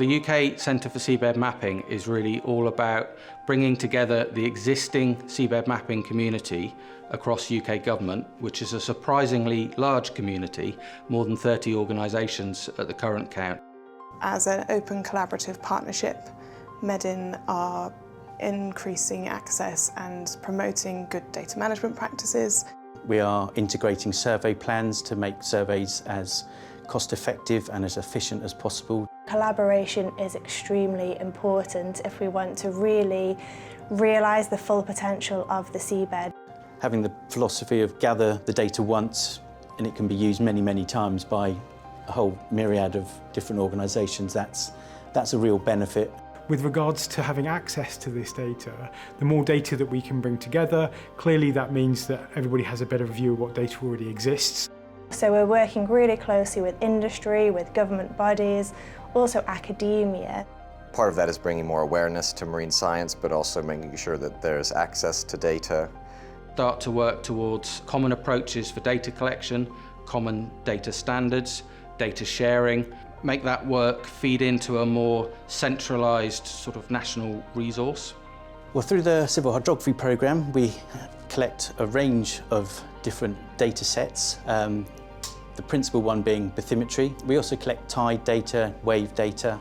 The UK Centre for Seabed Mapping is really all about bringing together the existing seabed mapping community across UK government, which is a surprisingly large community, more than 30 organisations at the current count. As an open collaborative partnership, MEDIN are increasing access and promoting good data management practices. We are integrating survey plans to make surveys as cost-effective and as efficient as possible. Collaboration is extremely important if we want to really realise the full potential of the seabed. Having the philosophy of gather the data once and it can be used many, many times by a whole myriad of different organisations, that's a real benefit. With regards to having access to this data, the more data that we can bring together, clearly that means that everybody has a better view of what data already exists. So we're working really closely with industry, with government bodies, also academia. Part of that is bringing more awareness to marine science, but also making sure that there's access to data. Start to work towards common approaches for data collection, common data standards, data sharing. Make that work feed into a more centralised sort of national resource. Well, through the Civil Hydrography programme, we collect a range of different data sets. The principal one being bathymetry. We also collect tide data, wave data,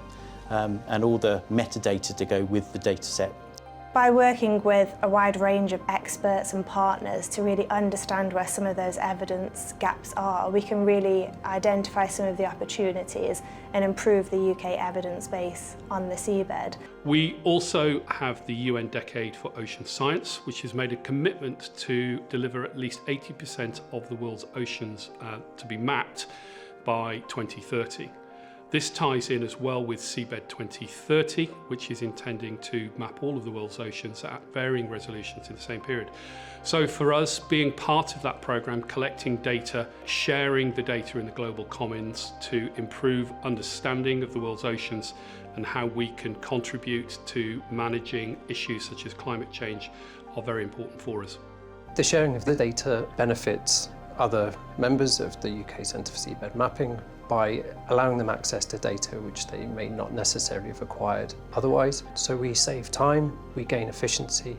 and all the metadata to go with the data set. By working with a wide range of experts and partners to really understand where some of those evidence gaps are, we can really identify some of the opportunities and improve the UK evidence base on the seabed. We also have the UN Decade for Ocean Science, which has made a commitment to deliver at least 80% of the world's oceans to be mapped by 2030. This ties in as well with Seabed 2030, which is intending to map all of the world's oceans at varying resolutions in the same period. So for us, being part of that programme, collecting data, sharing the data in the global commons to improve understanding of the world's oceans and how we can contribute to managing issues such as climate change are very important for us. The sharing of the data benefits other members of the UK Centre for Seabed Mapping by allowing them access to data which they may not necessarily have acquired otherwise. So we save time, we gain efficiency.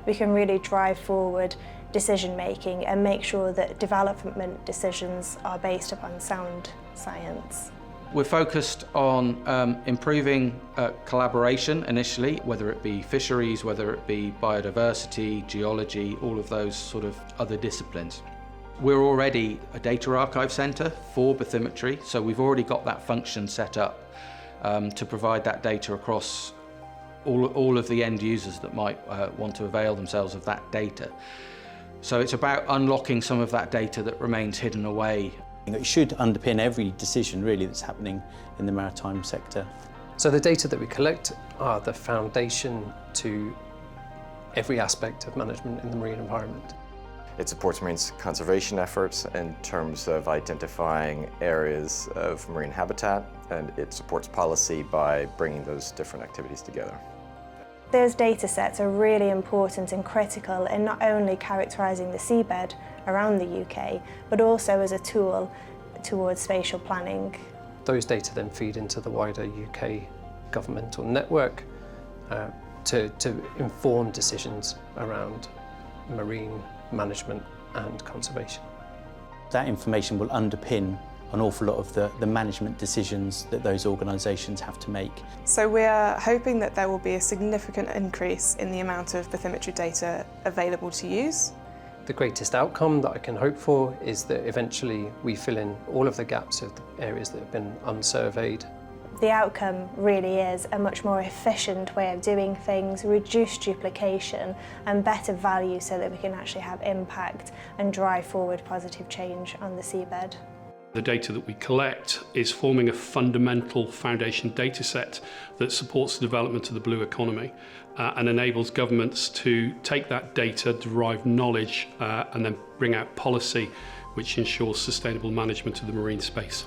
We can really drive forward decision making and make sure that development decisions are based upon sound science. We're focused on improving collaboration initially, whether it be fisheries, whether it be biodiversity, geology, all of those sort of other disciplines. We're already a data archive centre for bathymetry, so we've already got that function set up to provide that data across all of the end users that might want to avail themselves of that data. So it's about unlocking some of that data that remains hidden away. It should underpin every decision really that's happening in the maritime sector. So the data that we collect are the foundation to every aspect of management in the marine environment. It supports marine conservation efforts in terms of identifying areas of marine habitat, and it supports policy by bringing those different activities together. Those data sets are really important and critical in not only characterising the seabed around the UK, but also as a tool towards spatial planning. Those data then feed into the wider UK governmental network to inform decisions around marine management and conservation. That information will underpin an awful lot of the management decisions that those organisations have to make. So we're hoping that there will be a significant increase in the amount of bathymetry data available to use. The greatest outcome that I can hope for is that eventually we fill in all of the gaps of the areas that have been unsurveyed. The outcome really is a much more efficient way of doing things, reduced duplication and better value so that we can actually have impact and drive forward positive change on the seabed. The data that we collect is forming a fundamental foundation data set that supports the development of the blue economy and enables governments to take that data, derive knowledge and then bring out policy which ensures sustainable management of the marine space.